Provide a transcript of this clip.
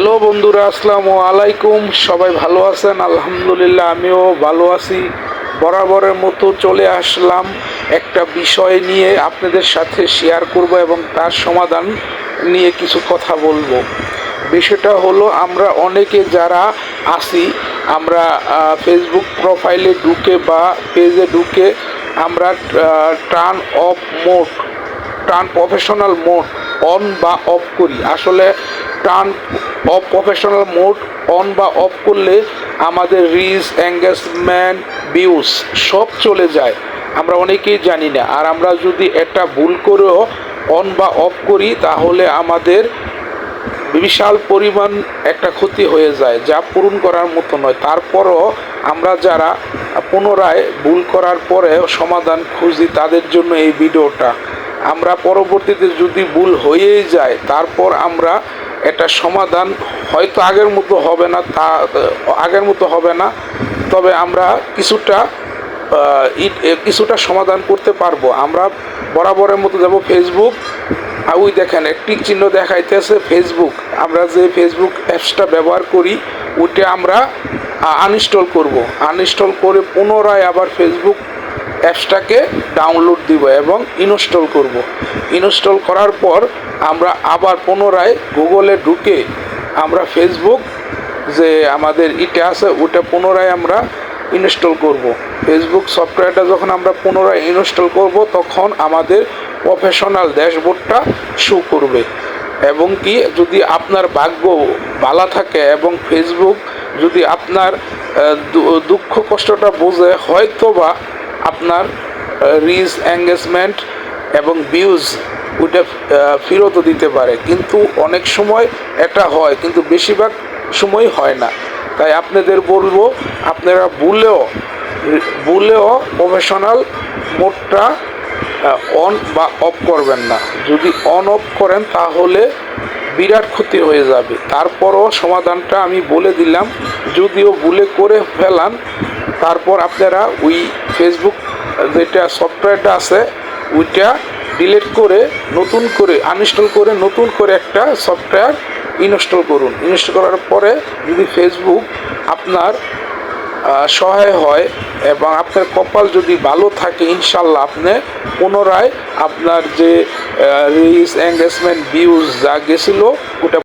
Hello বন্ধুরা, আসসালামু আলাইকুম। সবাই ভালো আছেন? আলহামদুলিল্লাহ, আমিও ভালো আছি। বরাবরের মতো চলে আসলাম একটা বিষয় নিয়ে আপনাদের সাথে শেয়ার করব এবং তার সমাধান নিয়ে কিছু কথা বলবো। বিষয়টা হলো, আমরা অনেকে যারা আছি, আমরা ফেসবুক প্রোফাইলে ঢুকে বা পেজে ঢুকে আমরা টার্ন প্রফেশনাল মোড অন বা অফ করি। আসলে turn off professional mode on বা অফ করলে আমাদের রিচ, এঙ্গেজমেন্ট, ভিউজ সব চলে যায়। আমরা অনেকেই জানি না। আর আমরা যদি এটা ভুল করেও অন বা অফ করি তাহলে আমাদের বিশাল পরিমাণ একটা ক্ষতি হয়ে যায়, যা পূরণ করার মতো নয়। তারপরও আমরা যারা পুনরায় ভুল করার পরে সমাধান খুঁজি, তাদের জন্য এই ভিডিওটা। আমরা পরবর্তীতে যদি ভুল হয়েই যায়, তারপর আমরা এটা সমাধান হয়তো আগের মতো হবে না, তবে আমরা কিছুটা সমাধান করতে পারবো। আমরা বরাবরের মতো যাব ফেসবুক। ওই দেখেন একটি চিহ্ন দেখাইতেছে ফেসবুক। আমরা যে ফেসবুক অ্যাপসটা ব্যবহার করি ওইটা আমরা আনইনস্টল করব। আনইনস্টল করে পুনরায় আবার ফেসবুক অ্যাপসটাকে ডাউনলোড দিব এবং ইনস্টল করব। ইনস্টল করার পর আমরা আবার পুনরায় গুগলে ঢুকে আমরা ফেসবুক যে আমাদের ইটা আছে ওটা পুনরায় আমরা ইনস্টল করব। ফেসবুক সফটওয়্যারটা যখন আমরা পুনরায় ইনস্টল করব, তখন আমাদের প্রফেশনাল ড্যাশবোর্ডটা শো করবে। এবং কি, যদি আপনার ভাগ্য ভালো থাকে এবং ফেসবুক যদি আপনার দুঃখ কষ্টটা বোঝে, হয়তো বা আপনার রিচ, এঙ্গেজমেন্ট এবং ভিউজ ওইটা ফেরতও দিতে পারে। কিন্তু অনেক সময় এটা হয়, কিন্তু বেশিরভাগ সময় হয় না। তাই আপনাদের বলবো, আপনারা ভুলেও প্রফেশনাল মোডটা অন বা অফ করবেন না। যদি অন অফ করেন তাহলে বিরাট ক্ষতি হয়ে যাবে। তারপরও সমাধানটা আমি বলে দিলাম। যদিও ভুলে করে ফেলান, তারপর আপনারা ওই ফেসবুক যেটা সফটওয়্যারটা আছে ওইটা ডিলিট করে নতুন করে আনইনস্টল করে নতুন করে একটা সফটওয়্যার ইনস্টল করুন। ইনস্টল করার পরে যদি ফেসবুক আপনার সহায় হয় এবং আপনার কপাল যদি ভালো থাকে, ইনশাল্লাহ আপনি পুনরায় আপনার যে রিচ, এঙ্গেজমেন্ট, ভিউজ যা গেছিলো ওটা